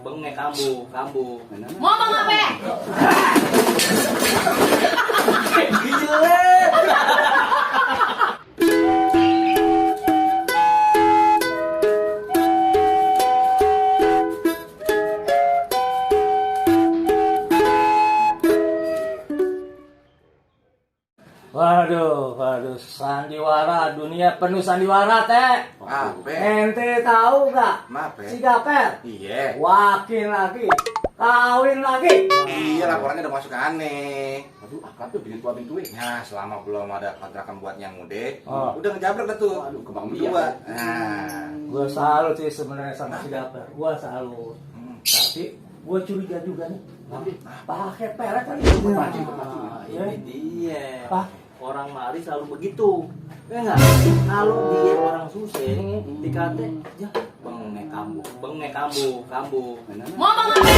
bengek kambu. Ngomong apa? Gile. Waduh, sandiwara, dunia penuh sandiwara teh. Apa? Ente tahu gak? Maaf, Si Gaper, Iya. wakil lagi, kawin lagi. Iya, laporannya udah masuk ke aneh. Aduh, akad tuh bikin tua pintu. Nah, selama belum ada kontrakan buat yang mude, Oh. udah ngejabrak dah tuh. Aduh, kembang Dua. biak. Nah. Gue salut sih sebenarnya sama si Gaper, gue salut. Tapi gue curiga juga nih, pakai pelet kan? Perpancing. Ini dia Apa? orang mari selalu begitu ya enggak kalau dia orang susah dikata ya bengek kambu Ngomong apa?